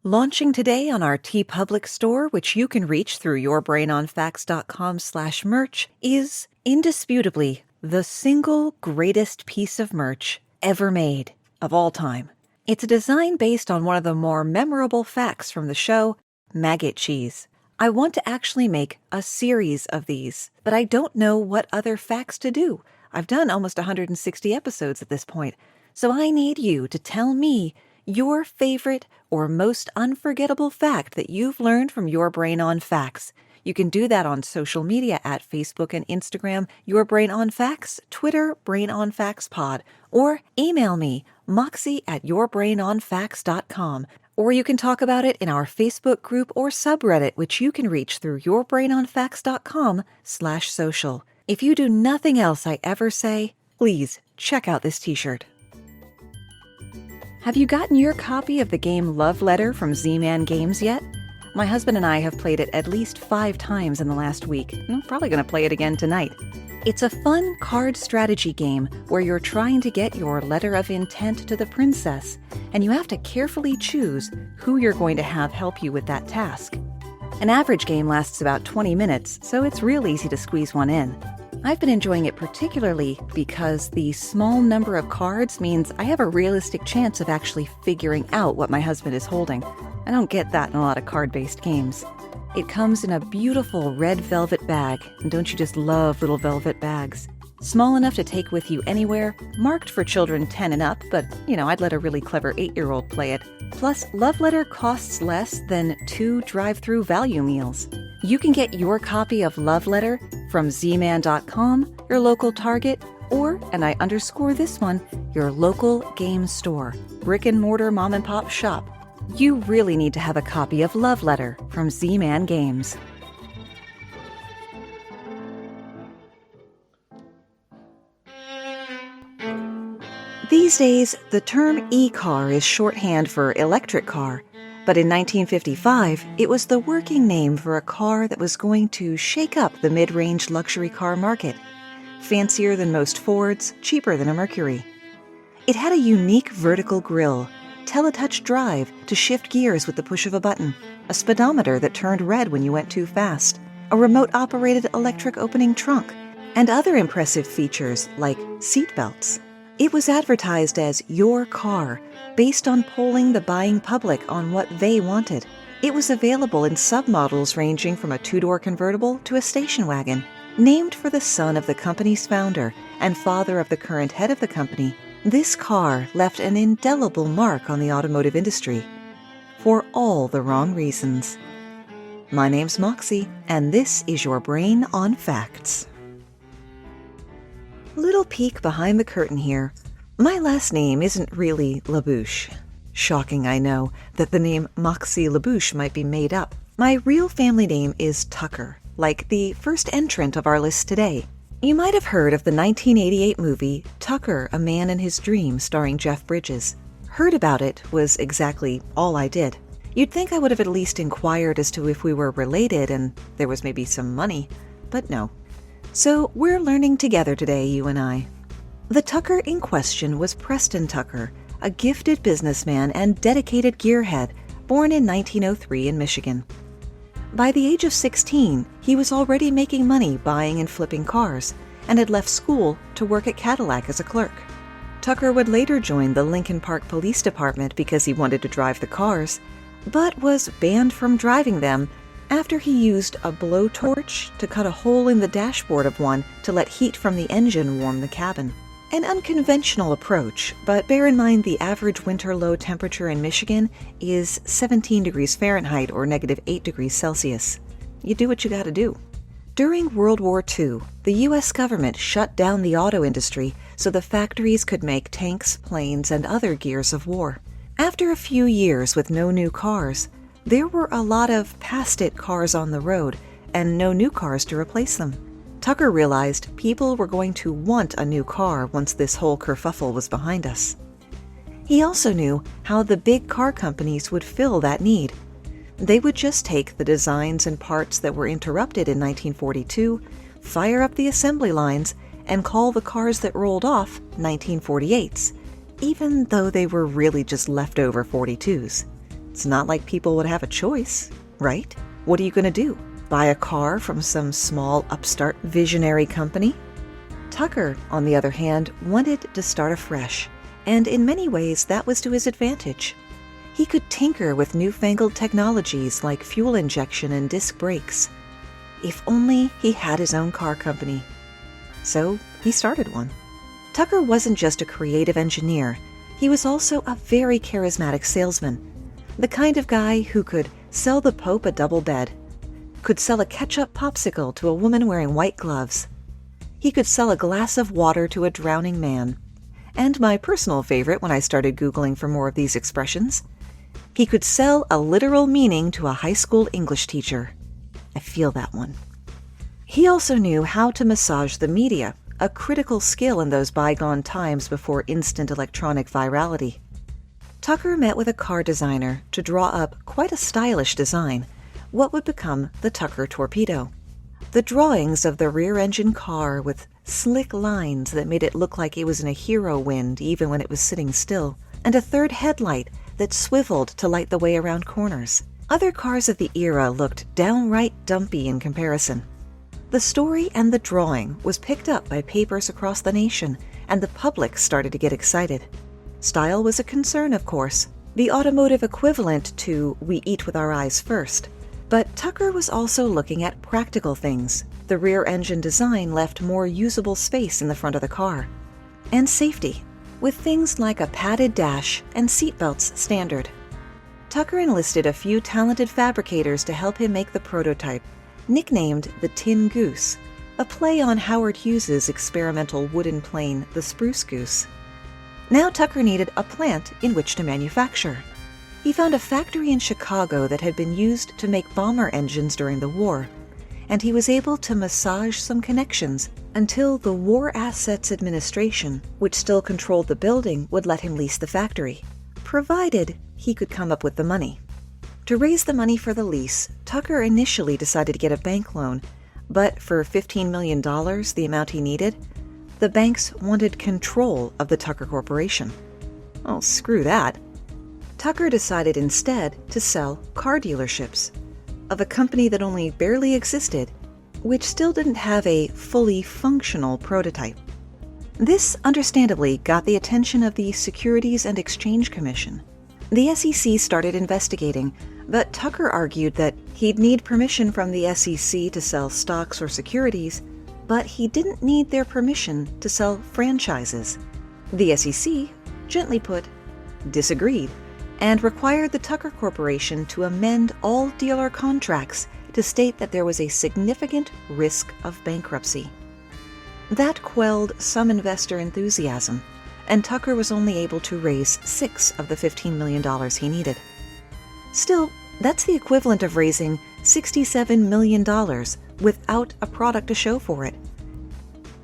Launching today on our TeePublic store, which you can reach through yourbrainonfacts.com/merch, is indisputably the single greatest piece of merch ever made of all time. It's a design based on one of the more memorable facts from the show, maggot cheese. I want to actually make a series of these, but I don't know what other facts to do. I've done almost 160 episodes at this point, so I need you to tell me your favorite or most unforgettable fact that you've learned from Your Brain on Facts. You can do that on social media at Facebook and Instagram, Your Brain on Facts, Twitter, Brain on Facts Pod, or email me, moxie@yourbrainonfacts.com. Or you can talk about it in our Facebook group or subreddit, which you can reach through yourbrainonfacts.com/social. If you do nothing else I ever say, please check out this t-shirt. Have you gotten your copy of the game Love Letter from Z-Man Games yet? My husband and I have played it at least 5 times in the last week. I'm probably going to play it again tonight. It's a fun card strategy game where you're trying to get your letter of intent to the princess, and you have to carefully choose who you're going to have help you with that task. An average game lasts about 20 minutes, so it's real easy to squeeze one in. I've been enjoying it particularly because the small number of cards means I have a realistic chance of actually figuring out what my husband is holding. I don't get that in a lot of card-based games. It comes in a beautiful red velvet bag, and don't you just love little velvet bags? Small enough to take with you anywhere, marked for children 10 and up, but, I'd let a really clever 8-year-old play it. Plus, Love Letter costs less than 2 drive-thru value meals. You can get your copy of Love Letter from zman.com, your local Target, or, and I underscore this one, your local game store, brick-and-mortar mom-and-pop shop. You really need to have a copy of Love Letter from Z-Man Games. These days, the term e-car is shorthand for electric car, but in 1955, it was the working name for a car that was going to shake up the mid-range luxury car market. Fancier than most Fords, cheaper than a Mercury. It had a unique vertical grille, teletouch drive to shift gears with the push of a button, a speedometer that turned red when you went too fast, a remote-operated electric opening trunk, and other impressive features like seat belts. It was advertised as your car, based on polling the buying public on what they wanted. It was available in submodels ranging from a 2-door convertible to a station wagon. Named for the son of the company's founder and father of the current head of the company, this car left an indelible mark on the automotive industry. For all the wrong reasons. My name's Moxie, and this is Your Brain on Facts. Little peek behind the curtain here. My last name isn't really LaBouche. Shocking, I know, that the name Moxie LaBouche might be made up. My real family name is Tucker, like the first entrant of our list today. You might have heard of the 1988 movie Tucker, A Man in His Dream, starring Jeff Bridges. Heard about it was exactly all I did. You'd think I would have at least inquired as to if we were related and there was maybe some money, but no. So we're learning together today, you and I. The Tucker in question was Preston Tucker, a gifted businessman and dedicated gearhead, born in 1903 in Michigan. By the age of 16, he was already making money buying and flipping cars, and had left school to work at Cadillac as a clerk. Tucker would later join the Lincoln Park Police Department because he wanted to drive the cars, but was banned from driving them after he used a blowtorch to cut a hole in the dashboard of one to let heat from the engine warm the cabin. An unconventional approach, but bear in mind the average winter low temperature in Michigan is 17 degrees Fahrenheit or -8 degrees Celsius. You do what you gotta do. During World War II, the U.S. government shut down the auto industry so the factories could make tanks, planes, and other gears of war. After a few years with no new cars, there were a lot of past-it cars on the road and no new cars to replace them. Tucker realized people were going to want a new car once this whole kerfuffle was behind us. He also knew how the big car companies would fill that need. They would just take the designs and parts that were interrupted in 1942, fire up the assembly lines, and call the cars that rolled off 1948s, even though they were really just leftover 42s. It's not like people would have a choice, right? What are you going to do? Buy a car from some small upstart visionary company? Tucker, on the other hand, wanted to start afresh, and in many ways that was to his advantage. He could tinker with newfangled technologies like fuel injection and disc brakes. If only he had his own car company. So he started one. Tucker wasn't just a creative engineer, he was also a very charismatic salesman. The kind of guy who could sell the Pope a double bed, could sell a ketchup popsicle to a woman wearing white gloves. He could sell a glass of water to a drowning man. And my personal favorite when I started Googling for more of these expressions, he could sell a literal meaning to a high school English teacher. I feel that one. He also knew how to massage the media, a critical skill in those bygone times before instant electronic virality. Tucker met with a car designer to draw up quite a stylish design, what would become the Tucker Torpedo. The drawings of the rear-engine car with slick lines that made it look like it was in a hero wind even when it was sitting still, and a third headlight that swiveled to light the way around corners. Other cars of the era looked downright dumpy in comparison. The story and the drawing was picked up by papers across the nation, and the public started to get excited. Style was a concern, of course, the automotive equivalent to "we eat with our eyes first." But Tucker was also looking at practical things. The rear-engine design left more usable space in the front of the car. And safety, with things like a padded dash and seatbelts standard. Tucker enlisted a few talented fabricators to help him make the prototype, nicknamed the Tin Goose, a play on Howard Hughes's experimental wooden plane, the Spruce Goose. Now Tucker needed a plant in which to manufacture. He found a factory in Chicago that had been used to make bomber engines during the war, and he was able to massage some connections until the War Assets Administration, which still controlled the building, would let him lease the factory, provided he could come up with the money. To raise the money for the lease, Tucker initially decided to get a bank loan, but for $15 million, the amount he needed, the banks wanted control of the Tucker Corporation. Oh, screw that. Tucker decided instead to sell car dealerships of a company that only barely existed, which still didn't have a fully functional prototype. This understandably got the attention of the Securities and Exchange Commission. The SEC started investigating, but Tucker argued that he'd need permission from the SEC to sell stocks or securities, but he didn't need their permission to sell franchises. The SEC, gently put, disagreed, and required the Tucker Corporation to amend all dealer contracts to state that there was a significant risk of bankruptcy. That quelled some investor enthusiasm, and Tucker was only able to raise $6 of the $15 million he needed. Still, that's the equivalent of raising $67 million without a product to show for it.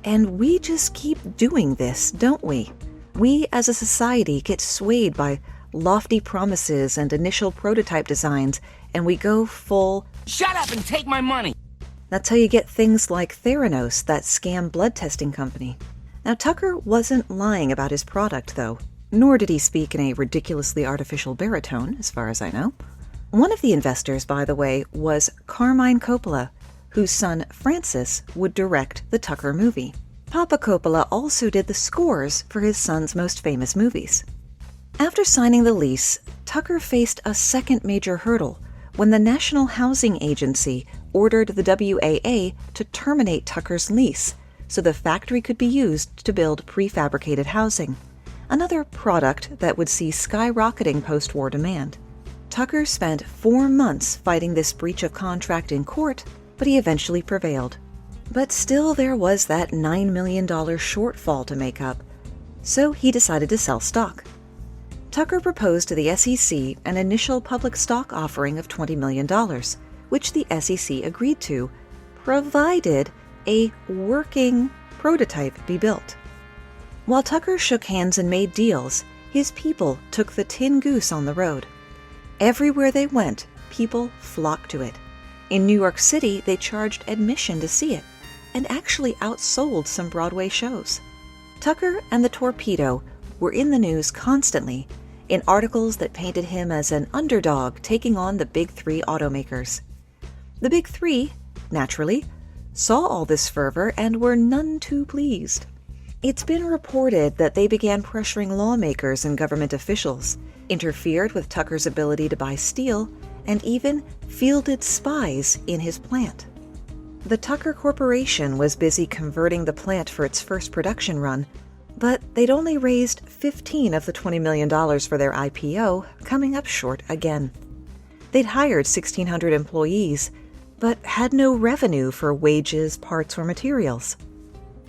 And we just keep doing this, don't we? We as a society get swayed by lofty promises and initial prototype designs, and we go full, "Shut up and take my money!" That's how you get things like Theranos, that scam blood testing company. Now, Tucker wasn't lying about his product, though, nor did he speak in a ridiculously artificial baritone, as far as I know. One of the investors, by the way, was Carmine Coppola, whose son Francis would direct the Tucker movie. Papa Coppola also did the scores for his son's most famous movies. After signing the lease, Tucker faced a second major hurdle when the National Housing Agency ordered the WAA to terminate Tucker's lease so the factory could be used to build prefabricated housing, another product that would see skyrocketing post-war demand. Tucker spent 4 months fighting this breach of contract in court, but he eventually prevailed. But still there was that $9 million shortfall to make up, so he decided to sell stock. Tucker proposed to the SEC an initial public stock offering of $20 million, which the SEC agreed to, provided a working prototype be built. While Tucker shook hands and made deals, his people took the Tin Goose on the road. Everywhere they went, people flocked to it. In New York City, they charged admission to see it, and actually outsold some Broadway shows. Tucker and the Torpedo were in the news constantly, in articles that painted him as an underdog taking on the big three automakers. The big three, naturally, saw all this fervor and were none too pleased. It's been reported that they began pressuring lawmakers and government officials, interfered with Tucker's ability to buy steel, and even fielded spies in his plant. The Tucker Corporation was busy converting the plant for its first production run, but they'd only raised $15 of the $20 million for their IPO, coming up short again. They'd hired 1,600 employees, but had no revenue for wages, parts, or materials.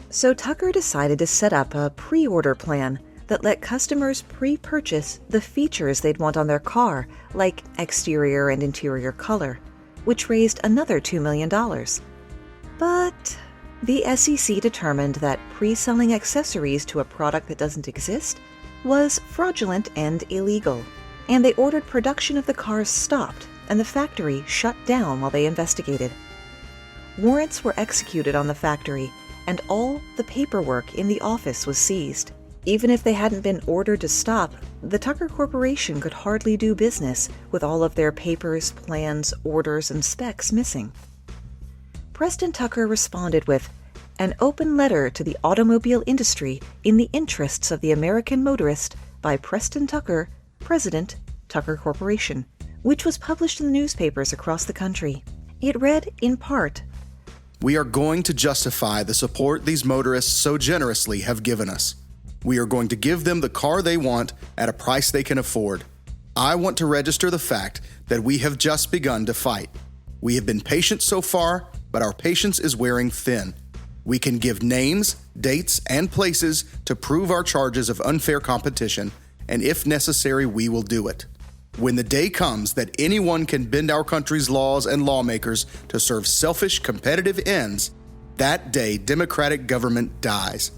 So Tucker decided to set up a pre-order plan that let customers pre-purchase the features they'd want on their car, like exterior and interior color, which raised another $2 million. But the SEC determined that pre-selling accessories to a product that doesn't exist was fraudulent and illegal, and they ordered production of the cars stopped and the factory shut down while they investigated. Warrants were executed on the factory, and all the paperwork in the office was seized. Even if they hadn't been ordered to stop, the Tucker Corporation could hardly do business with all of their papers, plans, orders, and specs missing. Preston Tucker responded with an open letter to the automobile industry in the interests of the American motorist by Preston Tucker, President, Tucker Corporation, which was published in the newspapers across the country. It read, in part, "We are going to justify the support these motorists so generously have given us. We are going to give them the car they want at a price they can afford. I want to register the fact that we have just begun to fight. We have been patient so far, but our patience is wearing thin. We can give names, dates, and places to prove our charges of unfair competition, and if necessary, we will do it. When the day comes that anyone can bend our country's laws and lawmakers to serve selfish, competitive ends, that day democratic government dies.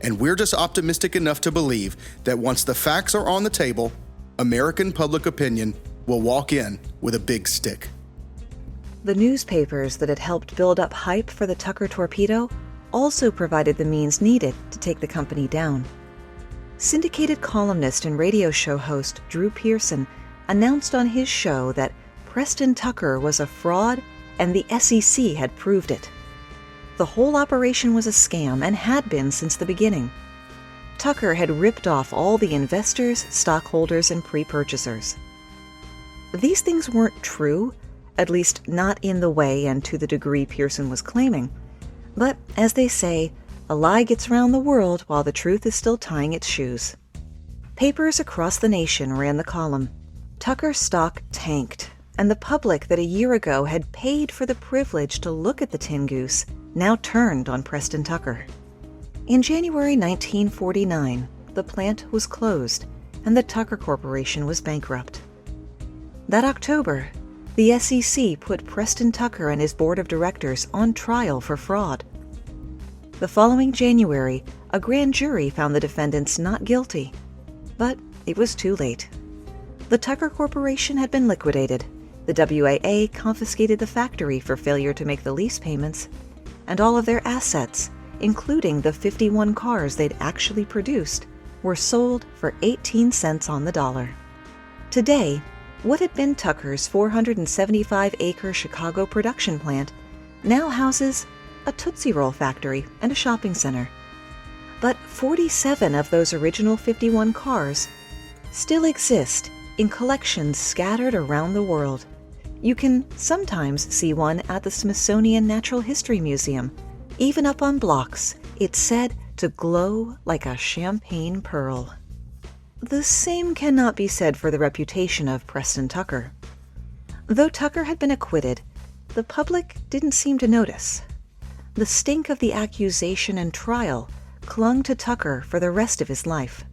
And we're just optimistic enough to believe that once the facts are on the table, American public opinion will walk in with a big stick." The newspapers that had helped build up hype for the Tucker torpedo also provided the means needed to take the company down. Syndicated columnist and radio show host Drew Pearson announced on his show that Preston Tucker was a fraud and the SEC had proved it. The whole operation was a scam and had been since the beginning. Tucker had ripped off all the investors, stockholders, and pre-purchasers. These things weren't true, at least not in the way and to the degree Pearson was claiming. But, as they say, a lie gets around the world while the truth is still tying its shoes. Papers across the nation ran the column. Tucker's stock tanked, and the public that a year ago had paid for the privilege to look at the Tin Goose now turned on Preston Tucker. In January 1949, the plant was closed, and the Tucker Corporation was bankrupt. That October, the SEC put Preston Tucker and his board of directors on trial for fraud. The following January, a grand jury found the defendants not guilty, but it was too late. The Tucker Corporation had been liquidated, the WAA confiscated the factory for failure to make the lease payments, and all of their assets, including the 51 cars they'd actually produced, were sold for 18 cents on the dollar. Today, what had been Tucker's 475-acre Chicago production plant now houses a Tootsie Roll factory and a shopping center. But 47 of those original 51 cars still exist in collections scattered around the world. You can sometimes see one at the Smithsonian Natural History Museum. Even up on blocks, it's said to glow like a champagne pearl. The same cannot be said for the reputation of Preston Tucker. Though Tucker had been acquitted, the public didn't seem to notice. The stink of the accusation and trial clung to Tucker for the rest of his life.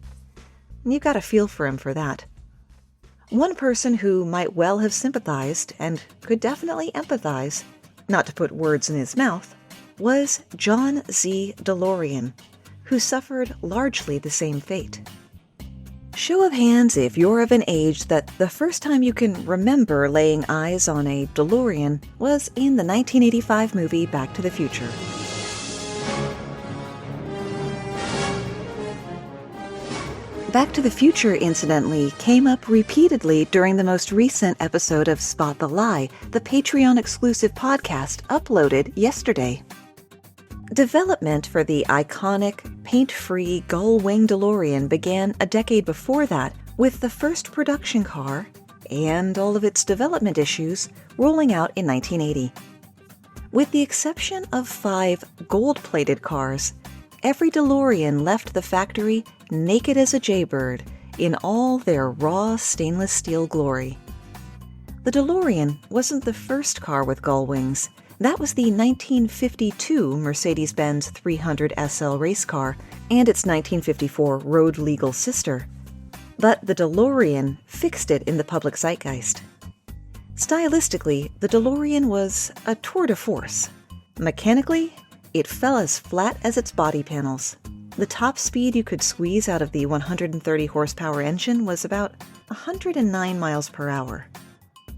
You got a feel for him for that. One person who might well have sympathized, and could definitely empathize, not to put words in his mouth, was John Z. DeLorean, who suffered largely the same fate. Show of hands if you're of an age that the first time you can remember laying eyes on a DeLorean was in the 1985 movie Back to the Future. Back to the Future, incidentally, came up repeatedly during the most recent episode of Spot the Lie, the Patreon-exclusive podcast uploaded yesterday. Development for the iconic, paint-free gull-wing DeLorean began a decade before that, with the first production car, and all of its development issues, rolling out in 1980. With the exception of 5 gold-plated cars, every DeLorean left the factory naked as a jaybird in all their raw stainless steel glory. The DeLorean wasn't the first car with gull wings. That was the 1952 Mercedes-Benz 300 SL race car and its 1954 road-legal sister. But the DeLorean fixed it in the public zeitgeist. Stylistically, the DeLorean was a tour de force. Mechanically, it fell as flat as its body panels. The top speed you could squeeze out of the 130 horsepower engine was about 109 miles per hour.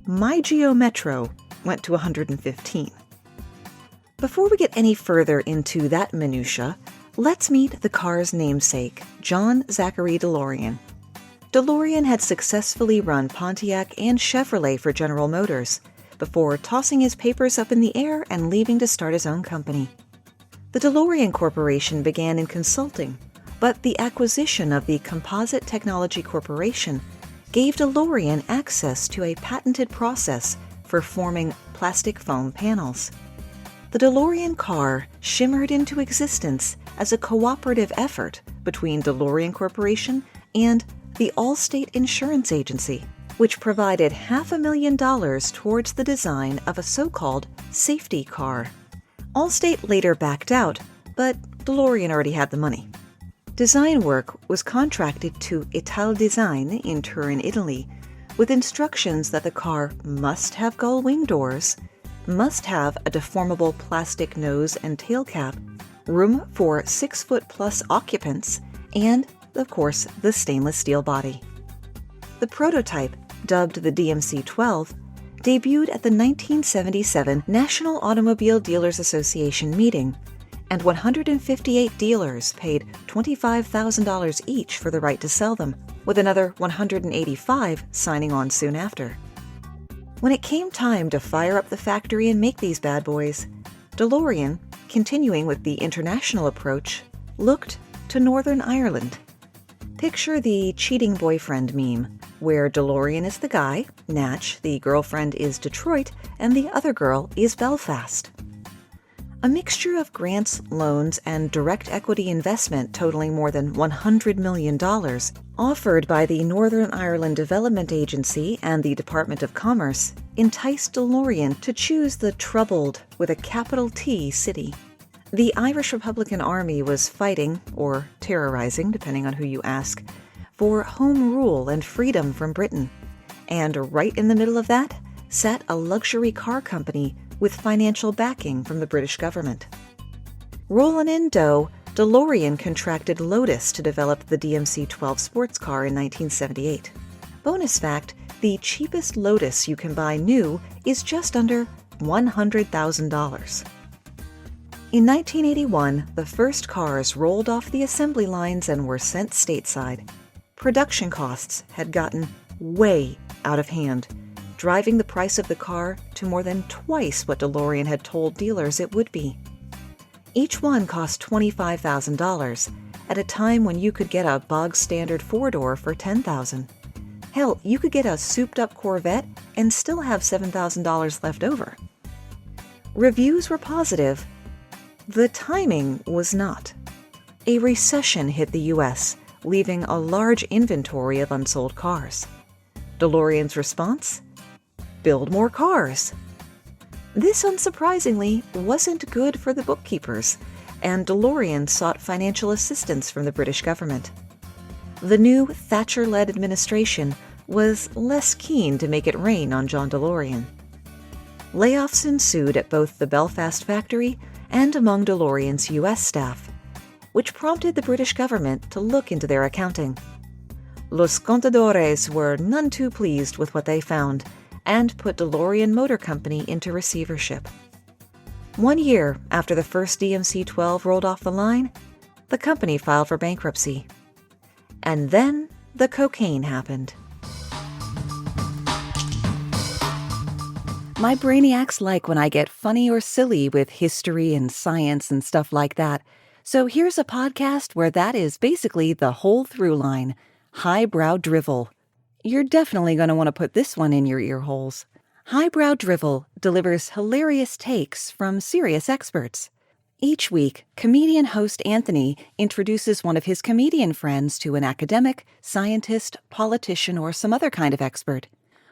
My Geo Metro went to 115. Before we get any further into that minutia, let's meet the car's namesake, John Zachary DeLorean. DeLorean had successfully run Pontiac and Chevrolet for General Motors before tossing his papers up in the air and leaving to start his own company. The DeLorean Corporation began in consulting, but the acquisition of the Composite Technology Corporation gave DeLorean access to a patented process for forming plastic foam panels. The DeLorean car shimmered into existence as a cooperative effort between DeLorean Corporation and the Allstate Insurance Agency, which provided $500,000 towards the design of a so-called safety car. Allstate later backed out, but DeLorean already had the money. Design work was contracted to Italdesign in Turin, Italy, with instructions that the car must have gull wing doors, must have a deformable plastic nose and tail cap, room for 6-foot-plus occupants, and, of course, the stainless steel body. The prototype, dubbed the DMC-12, debuted at the 1977 National Automobile Dealers Association meeting, and 158 dealers paid $25,000 each for the right to sell them, with another 185 signing on soon after. When it came time to fire up the factory and make these bad boys, DeLorean, continuing with the international approach, looked to Northern Ireland. Picture the cheating boyfriend meme, where DeLorean is the guy, Natch, the girlfriend is Detroit, and the other girl is Belfast. A mixture of grants, loans, and direct equity investment totaling more than $100 million offered by the Northern Ireland Development Agency and the Department of Commerce enticed DeLorean to choose the troubled, with a capital T, city. The Irish Republican Army was fighting, or terrorizing, depending on who you ask, for home rule and freedom from Britain. And right in the middle of that sat a luxury car company with financial backing from the British government. Rollin' in dough, DeLorean contracted Lotus to develop the DMC-12 sports car in 1978. Bonus fact, the cheapest Lotus you can buy new is just under $100,000. In 1981, the first cars rolled off the assembly lines and were sent stateside. Production costs had gotten way out of hand, driving the price of the car to more than twice what DeLorean had told dealers it would be. Each one cost $25,000, at a time when you could get a bog-standard four-door for $10,000. Hell, you could get a souped-up Corvette and still have $7,000 left over. Reviews were positive. The timing was not. A recession hit the U.S., leaving a large inventory of unsold cars. DeLorean's response? Build more cars. This, unsurprisingly, wasn't good for the bookkeepers, and DeLorean sought financial assistance from the British government. The new Thatcher-led administration was less keen to make it rain on John DeLorean. Layoffs ensued at both the Belfast factory and among DeLorean's U.S. staff, which prompted the British government to look into their accounting. Los Contadores were none too pleased with what they found and put DeLorean Motor Company into receivership. 1 year after the first DMC-12 rolled off the line, the company filed for bankruptcy. And then the cocaine happened. My brainiacs like when I get funny or silly with history and science and stuff like that. So here's a podcast where that is basically the whole through line. Highbrow drivel. You're definitely going to want to put this one in your ear holes. Highbrow drivel delivers hilarious takes from serious experts. Each week, comedian host Anthony introduces one of his comedian friends to an academic, scientist, politician, or some other kind of expert.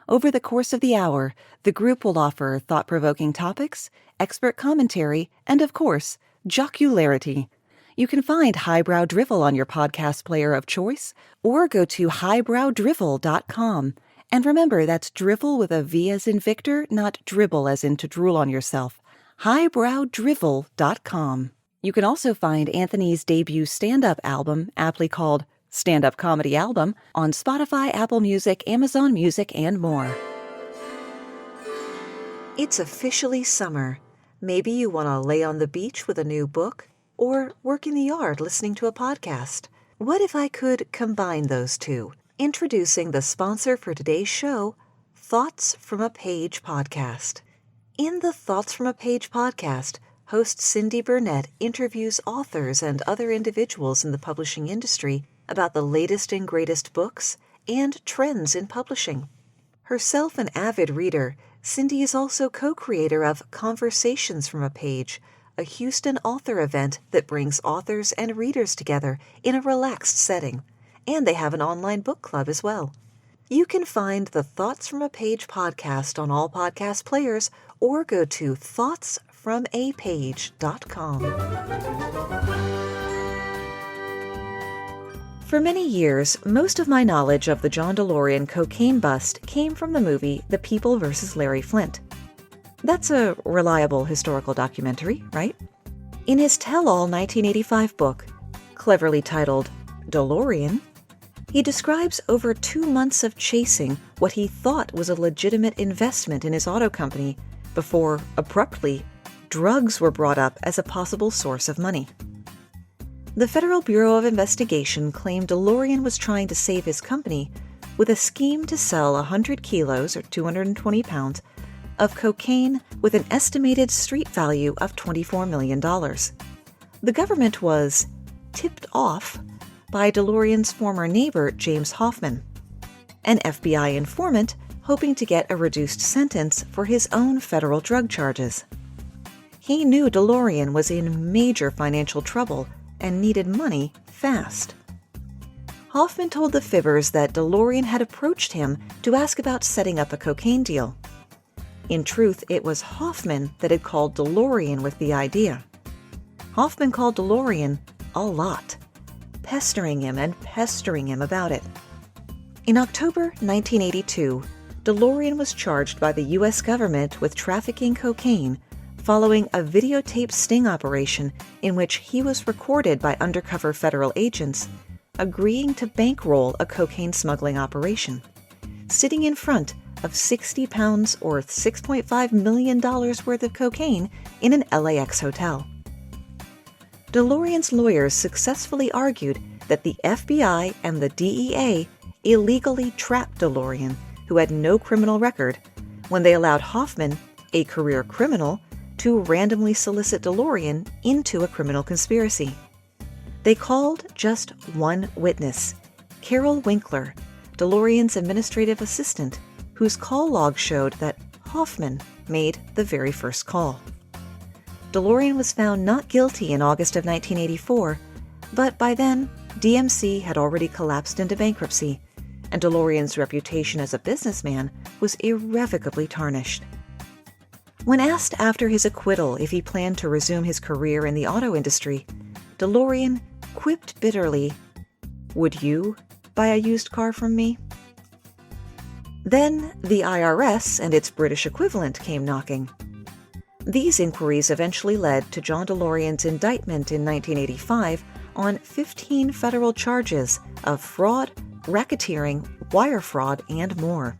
Over the course of the hour, the group will offer thought-provoking topics, expert commentary, and, of course, jocularity. You can find Highbrow Drivel on your podcast player of choice, or go to highbrowdrivel.com. And remember, that's drivel with a V as in Victor, not dribble as in to drool on yourself. highbrowdrivel.com. You can also find Anthony's debut stand-up album, aptly called Stand-Up Comedy Album, on Spotify, Apple Music, Amazon Music, and more. It's officially summer. Maybe you want to lay on the beach with a new book, or work in the yard listening to a podcast. What if I could combine those two? Introducing the sponsor for today's show, Thoughts from a Page podcast. In the Thoughts from a Page podcast, host Cindy Burnett interviews authors and other individuals in the publishing industry about the latest and greatest books and trends in publishing. Herself an avid reader, Cindy is also co-creator of Conversations from a Page, a Houston author event that brings authors and readers together in a relaxed setting. And they have an online book club as well. You can find the Thoughts from a Page podcast on all podcast players or go to thoughtsfromapage.com. For many years, most of my knowledge of the John DeLorean cocaine bust came from the movie The People vs. Larry Flynt. That's a reliable historical documentary, right? In his tell-all 1985 book, cleverly titled DeLorean, he describes over 2 months of chasing what he thought was a legitimate investment in his auto company before, abruptly, drugs were brought up as a possible source of money. The Federal Bureau of Investigation claimed DeLorean was trying to save his company with a scheme to sell 100 kilos, or 220 pounds, of cocaine with an estimated street value of $24 million. The government was tipped off by DeLorean's former neighbor, James Hoffman, an FBI informant hoping to get a reduced sentence for his own federal drug charges. He knew DeLorean was in major financial trouble and needed money fast. Hoffman told the Fibbers that DeLorean had approached him to ask about setting up a cocaine deal. In truth, it was Hoffman that had called DeLorean with the idea. Hoffman called DeLorean a lot, pestering him about it. In October 1982, DeLorean was charged by the U.S. government with trafficking cocaine following a videotaped sting operation in which he was recorded by undercover federal agents agreeing to bankroll a cocaine smuggling operation, sitting in front of 60 pounds or $6.5 million worth of cocaine in an LAX hotel. DeLorean's lawyers successfully argued that the FBI and the DEA illegally trapped DeLorean, who had no criminal record, when they allowed Hoffman, a career criminal, to randomly solicit DeLorean into a criminal conspiracy. They called just one witness, Carol Winkler, DeLorean's administrative assistant, whose call log showed that Hoffman made the very first call. DeLorean was found not guilty in August of 1984, but by then, DMC had already collapsed into bankruptcy, and DeLorean's reputation as a businessman was irrevocably tarnished. When asked after his acquittal if he planned to resume his career in the auto industry, DeLorean quipped bitterly, "Would you buy a used car from me?" Then the IRS and its British equivalent came knocking. These inquiries eventually led to John DeLorean's indictment in 1985 on 15 federal charges of fraud, racketeering, wire fraud, and more.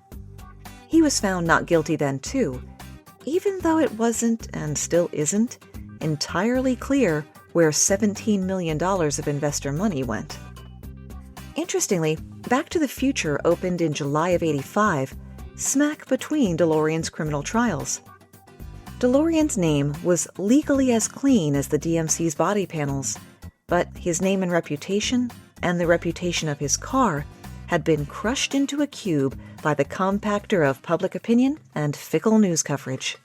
He was found not guilty then, too, even though it wasn't, and still isn't, entirely clear where $17 million of investor money went. Interestingly, Back to the Future opened in July of '85, smack between DeLorean's criminal trials. DeLorean's name was legally as clean as the DMC's body panels, but his name and the reputation of his car, had been crushed into a cube by the compactor of public opinion and fickle news coverage.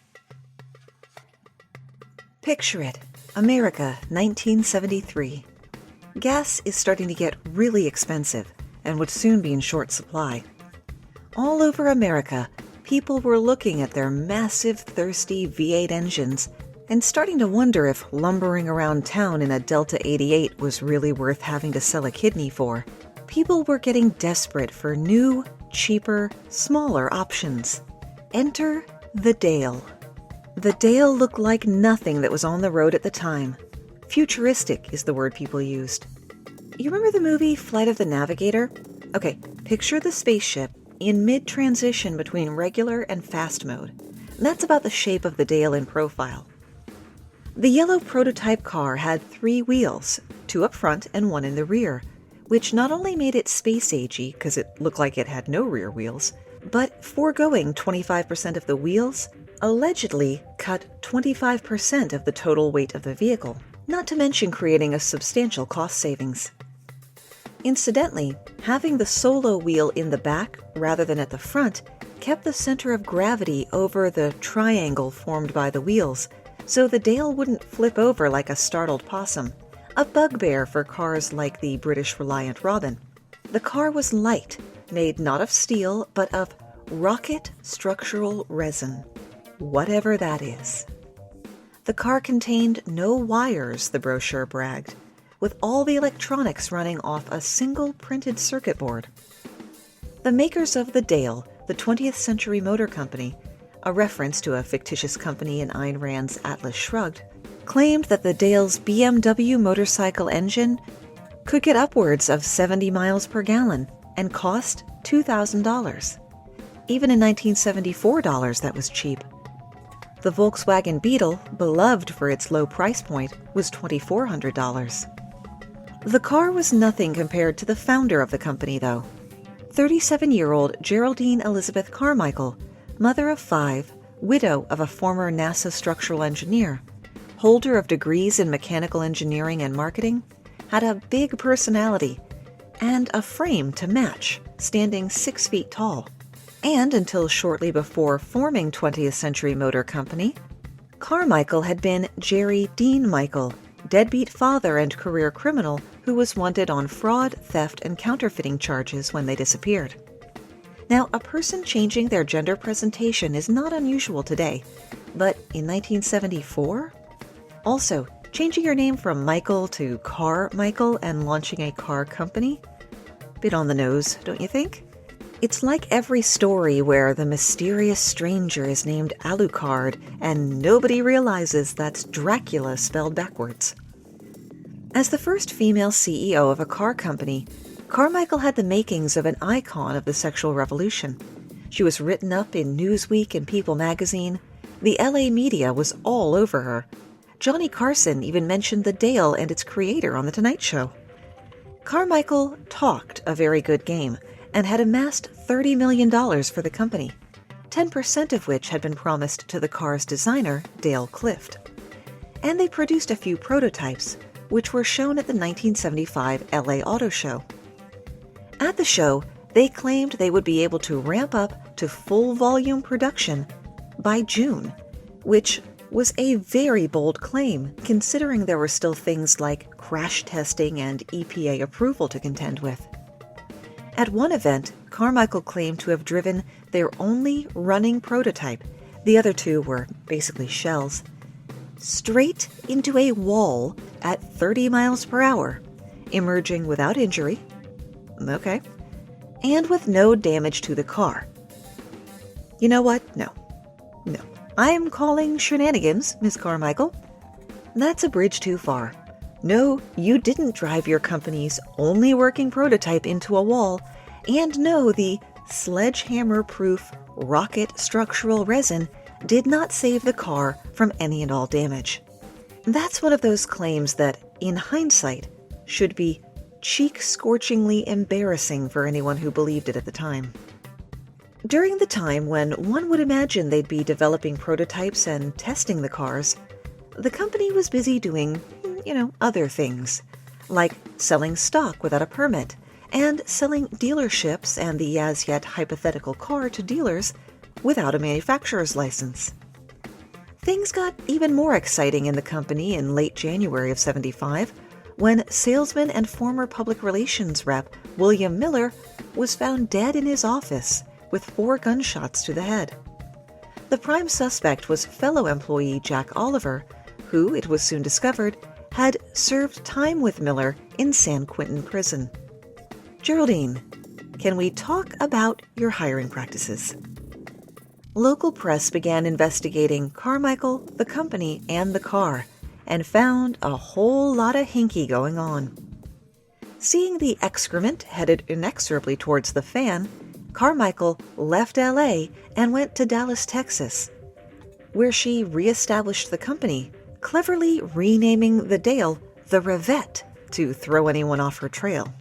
Picture it, America, 1973. Gas is starting to get really expensive and would soon be in short supply. All over America, people were looking at their massive, thirsty V8 engines and starting to wonder if lumbering around town in a Delta 88 was really worth having to sell a kidney for. People were getting desperate for new, cheaper, smaller options. Enter the Dale. The Dale looked like nothing that was on the road at the time. Futuristic is the word people used. You remember the movie Flight of the Navigator? Okay, picture the spaceship in mid-transition between regular and fast mode. That's about the shape of the Dale in profile. The yellow prototype car had 3 wheels, 2 up front and 1 in the rear, which not only made it space-agey because it looked like it had no rear wheels, but foregoing 25% of the wheels, allegedly cut 25% of the total weight of the vehicle, not to mention creating a substantial cost savings. Incidentally, having the solo wheel in the back rather than at the front kept the center of gravity over the triangle formed by the wheels, so the Dale wouldn't flip over like a startled possum, a bugbear for cars like the British Reliant Robin. The car was light, made not of steel, but of rocket structural resin, whatever that is. The car contained no wires, the brochure bragged, with all the electronics running off a single printed circuit board. The makers of the Dale, the 20th Century Motor Company, a reference to a fictitious company in Ayn Rand's Atlas Shrugged, claimed that the Dale's BMW motorcycle engine could get upwards of 70 miles per gallon and cost $2,000. Even in 1974 dollars, that was cheap. The Volkswagen Beetle, beloved for its low price point, was $2,400. The car was nothing compared to the founder of the company, though. 37-year-old Geraldine Elizabeth Carmichael, mother of 5, widow of a former NASA structural engineer, holder of degrees in mechanical engineering and marketing, had a big personality and a frame to match, standing 6 feet tall. And until shortly before forming 20th Century Motor Company, Carmichael had been Jerry Dean Michael, deadbeat father and career criminal who was wanted on fraud, theft, and counterfeiting charges when they disappeared. Now, a person changing their gender presentation is not unusual today, but in 1974? Also, changing your name from Michael to Carmichael and launching a car company? Bit on the nose, don't you think? It's like every story where the mysterious stranger is named Alucard and nobody realizes that's Dracula spelled backwards. As the first female CEO of a car company, Carmichael had the makings of an icon of the sexual revolution. She was written up in Newsweek and People magazine. The LA media was all over her. Johnny Carson even mentioned the Dale and its creator on The Tonight Show. Carmichael talked a very good game and had amassed $30 million for the company, 10% of which had been promised to the car's designer, Dale Clift. And they produced a few prototypes, which were shown at the 1975 LA Auto Show. At the show, they claimed they would be able to ramp up to full volume production by June, which was a very bold claim, considering there were still things like crash testing and EPA approval to contend with. At one event, Carmichael claimed to have driven their only running prototype, the other 2 were basically shells, straight into a wall at 30 miles per hour, emerging without injury, okay, and with no damage to the car. You know what? No. I am calling shenanigans, Miss Carmichael. That's a bridge too far. No, you didn't drive your company's only working prototype into a wall, and no, the sledgehammer-proof rocket structural resin did not save the car from any and all damage. That's one of those claims that, in hindsight, should be cheek-scorchingly embarrassing for anyone who believed it at the time. During the time when one would imagine they'd be developing prototypes and testing the cars, the company was busy doing, other things, like selling stock without a permit and selling dealerships and the as-yet hypothetical car to dealers without a manufacturer's license. Things got even more exciting in the company in late January of '75 when salesman and former public relations rep William Miller was found dead in his office with 4 gunshots to the head. The prime suspect was fellow employee Jack Oliver, who, it was soon discovered, had served time with Miller in San Quentin prison. Geraldine, can we talk about your hiring practices? Local press began investigating Carmichael, the company, and the car, and found a whole lot of hinky going on. Seeing the excrement headed inexorably towards the fan, Carmichael left L.A. and went to Dallas, Texas, where she reestablished the company, cleverly renaming the Dale the Revette to throw anyone off her trail.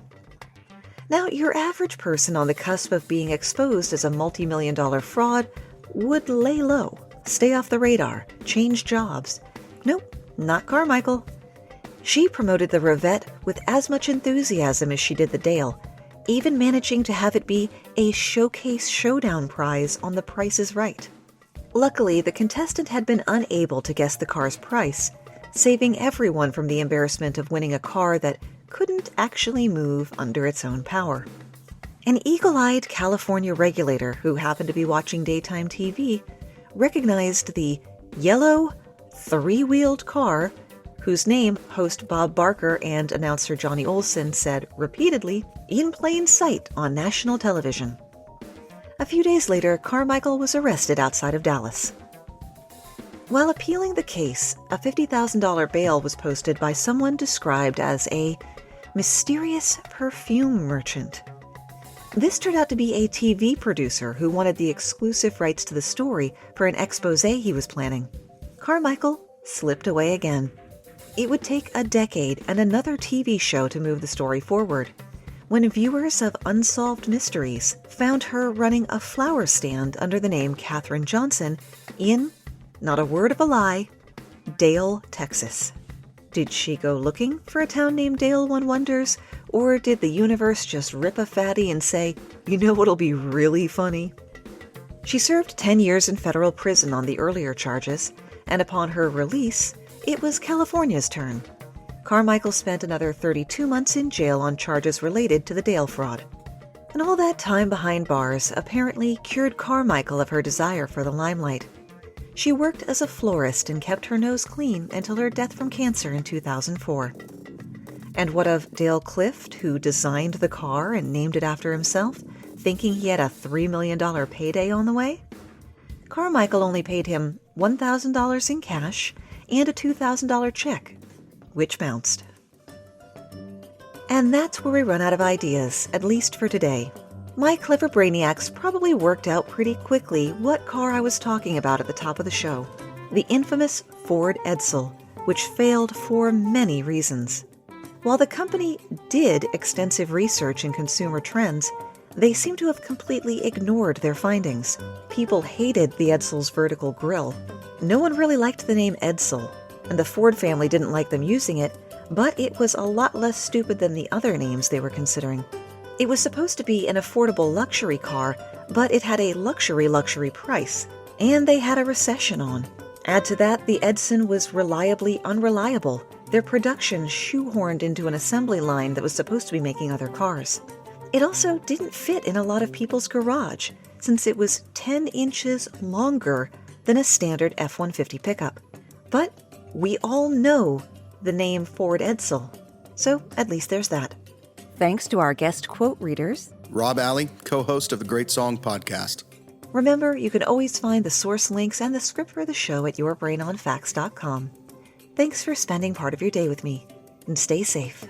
Now, your average person on the cusp of being exposed as a multi-million-dollar fraud would lay low, stay off the radar, change jobs. Nope, not Carmichael. She promoted the Revette with as much enthusiasm as she did the Dale, even managing to have it be a showcase showdown prize on The Price is Right. Luckily, the contestant had been unable to guess the car's price, saving everyone from the embarrassment of winning a car that couldn't actually move under its own power. An eagle-eyed California regulator who happened to be watching daytime TV recognized the yellow, 3-wheeled car, whose name host Bob Barker and announcer Johnny Olson said repeatedly in plain sight on national television. A few days later, Carmichael was arrested outside of Dallas. While appealing the case, a $50,000 bail was posted by someone described as a mysterious perfume merchant. This turned out to be a TV producer who wanted the exclusive rights to the story for an expose he was planning. Carmichael slipped away again. It would take a decade and another TV show to move the story forward, when viewers of Unsolved Mysteries found her running a flower stand under the name Katherine Johnson in, not a word of a lie, Dale, Texas. Did she go looking for a town named Dale, one wonders, or did the universe just rip a fatty and say, you know what'll be really funny? She served 10 years in federal prison on the earlier charges, and upon her release, it was California's turn. Carmichael spent another 32 months in jail on charges related to the Dale fraud. And all that time behind bars apparently cured Carmichael of her desire for the limelight. She worked as a florist and kept her nose clean until her death from cancer in 2004. And what of Dale Clift, who designed the car and named it after himself, thinking he had a $3 million payday on the way? Carmichael only paid him $1,000 in cash and a $2,000 check, which bounced. And that's where we run out of ideas, at least for today. My clever brainiacs probably worked out pretty quickly what car I was talking about at the top of the show. The infamous Ford Edsel, which failed for many reasons. While the company did extensive research in consumer trends, they seem to have completely ignored their findings. People hated the Edsel's vertical grille. No one really liked the name Edsel, and the Ford family didn't like them using it, but it was a lot less stupid than the other names they were considering. It was supposed to be an affordable luxury car, but it had a luxury price, and they had a recession on. Add to that, the Edson was reliably unreliable, their production shoehorned into an assembly line that was supposed to be making other cars. It also didn't fit in a lot of people's garage, since it was 10 inches longer than a standard F-150 pickup. But we all know the name Ford Edsel, so at least there's that. Thanks to our guest quote readers, Rob Alley, co-host of the Great Song Podcast. Remember, you can always find the source links and the script for the show at yourbrainonfacts.com. Thanks for spending part of your day with me, and stay safe.